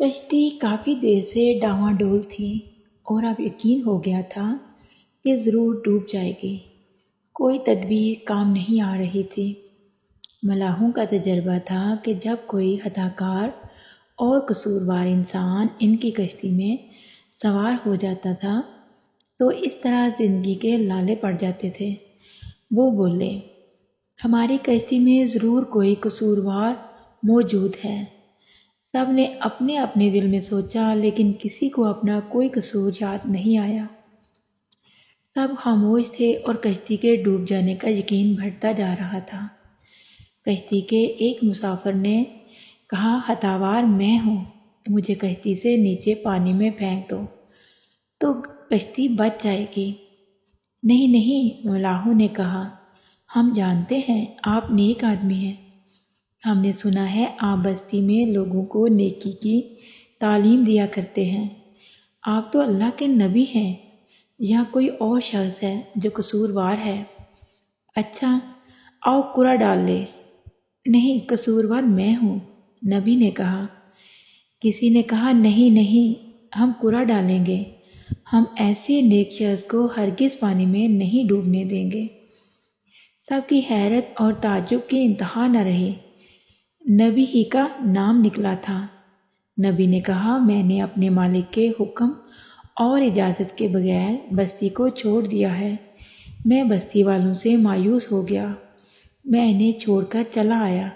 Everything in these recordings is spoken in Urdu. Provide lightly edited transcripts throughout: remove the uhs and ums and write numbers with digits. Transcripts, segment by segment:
کشتی کافی دیر سے ڈاواڈول تھی اور اب یقین ہو گیا تھا کہ ضرور ڈوب جائے گی۔ کوئی تدبیر کام نہیں آ رہی تھی۔ ملاحوں کا تجربہ تھا کہ جب کوئی خطا کار اور قصوروار انسان ان کی کشتی میں سوار ہو جاتا تھا تو اس طرح زندگی کے لالے پڑ جاتے تھے۔ وہ بولے، ہماری کشتی میں ضرور کوئی قصوروار موجود ہے۔ سب نے اپنے اپنے دل میں سوچا، لیکن کسی کو اپنا کوئی قصور یاد نہیں آیا۔ سب خاموش تھے اور کشتی کے ڈوب جانے کا یقین بڑھتا جا رہا تھا۔ کشتی کے ایک مسافر نے کہا، خطاوار میں ہوں، مجھے کشتی سے نیچے پانی میں پھینک دو تو کشتی بچ جائے گی۔ نہیں نہیں، ملاحوں نے کہا، ہم جانتے ہیں آپ نیک آدمی ہیں۔ ہم نے سنا ہے آپ بستی میں لوگوں کو نیکی کی تعلیم دیا کرتے ہیں۔ آپ تو اللہ کے نبی ہیں یا کوئی اور شخص ہے جو قصوروار ہے؟ اچھا، آؤ کوڑا ڈال لے۔ نہیں، قصوروار میں ہوں، نبی نے کہا۔ کسی نے کہا، نہیں نہیں، ہم کوڑا ڈالیں گے، ہم ایسے نیک شخص کو ہرگز پانی میں نہیں ڈوبنے دیں گے۔ سب کی حیرت اور تعجب کی انتہا نہ رہی۔ نبی ہی کا نام نکلا تھا۔ نبی نے کہا، میں نے اپنے مالک کے حکم اور اجازت کے بغیر بستی کو چھوڑ دیا ہے۔ میں بستی والوں سے مایوس ہو گیا، میں انہیں چھوڑ کر چلا آیا۔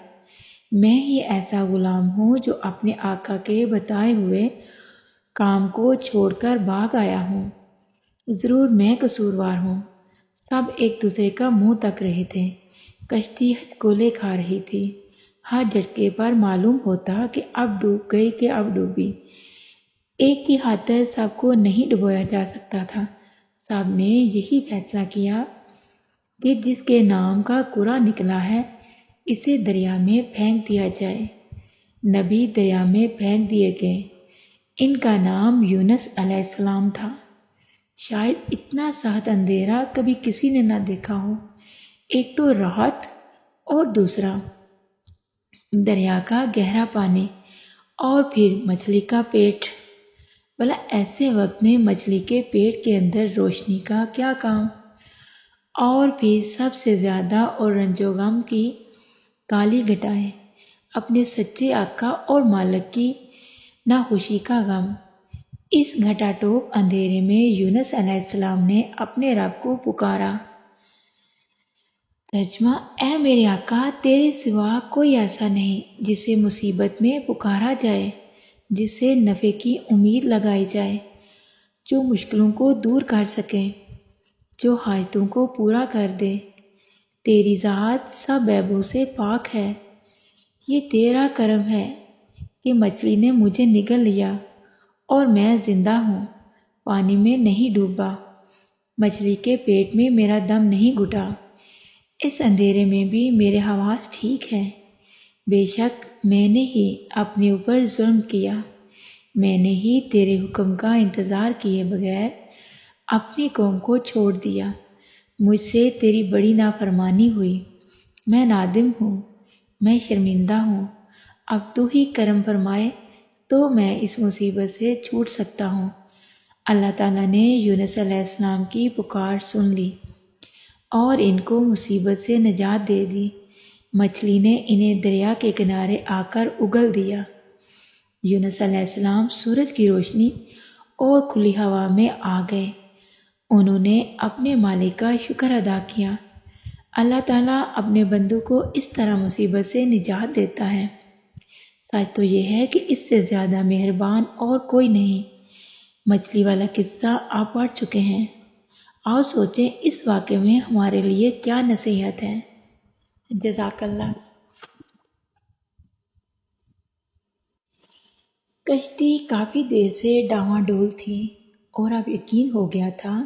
میں ہی ایسا غلام ہوں جو اپنے آقا کے بتائے ہوئے کام کو چھوڑ کر بھاگ آیا ہوں۔ ضرور میں قصوروار ہوں۔ سب ایک دوسرے کا منہ تک رہے تھے۔ کشتی ہچکولے کھا رہی تھی۔ ہر جھٹکے پر معلوم ہوتا کہ اب ڈوب گئی کہ اب ڈوبی۔ ایک کی خاطر سب کو نہیں ڈبویا جا سکتا تھا۔ سب نے یہی فیصلہ کیا کہ جس کے نام کا کوڑا نکلا ہے اسے دریا میں پھینک دیا جائے۔ نبی دریا میں پھینک دیے گئے۔ ان کا نام یونس علیہ السلام تھا۔ شاید اتنا سخت اندھیرا کبھی کسی نے نہ دیکھا ہو۔ ایک تو رات اور دوسرا دریا کا گہرا پانی اور پھر مچھلی کا پیٹ۔ بھلا ایسے وقت میں مچھلی کے پیٹ کے اندر روشنی کا کیا کام؟ اور پھر سب سے زیادہ اور رنج و غم کی کالی گھٹائیں، اپنے سچے آقا اور مالک کی ناخوشی کا غم۔ اس گھٹا ٹوپ اندھیرے میں یونس علیہ السلام نے اپنے رب کو پکارا۔ ترجمہ، اے میرے آقا، تیرے سوا کوئی ایسا نہیں جسے مصیبت میں پکارا جائے، جس سے نفع کی امید لگائی جائے، جو مشکلوں کو دور کر سکے، جو حاجتوں کو پورا کر دے۔ تیری ذات سب عیبوں سے پاک ہے۔ یہ تیرا کرم ہے کہ مچھلی نے مجھے نگل لیا اور میں زندہ ہوں، پانی میں نہیں ڈوبا، مچھلی کے پیٹ میں میرا دم نہیں گھٹا۔ اس اندھیرے میں بھی میرے حواس ٹھیک ہیں۔ بے شک میں نے ہی اپنے اوپر ظلم کیا، میں نے ہی تیرے حکم کا انتظار کیے بغیر اپنی قوم کو چھوڑ دیا، مجھ سے تیری بڑی نافرمانی ہوئی، میں نادم ہوں، میں شرمندہ ہوں۔ اب تو ہی کرم فرمائے تو میں اس مصیبت سے چھوٹ سکتا ہوں۔ اللہ تعالیٰ نے یونس علیہ السلام کی پکار سن لی اور ان کو مصیبت سے نجات دے دی۔ مچھلی نے انہیں دریا کے کنارے آ کر اگل دیا۔ یونس علیہ السلام سورج کی روشنی اور کھلی ہوا میں آ گئے۔ انہوں نے اپنے مالک کا شکر ادا کیا۔ اللہ تعالیٰ اپنے بندوں کو اس طرح مصیبت سے نجات دیتا ہے۔ سچ تو یہ ہے کہ اس سے زیادہ مہربان اور کوئی نہیں۔ مچھلی والا قصہ آپ پڑھ چکے ہیں۔ آؤ سوچیں اس واقعے میں ہمارے لیے کیا نصیحت ہے۔ جزاک اللہ۔ کشتی کافی دیر سے ڈاواڈول تھی اور اب یقین ہو گیا تھا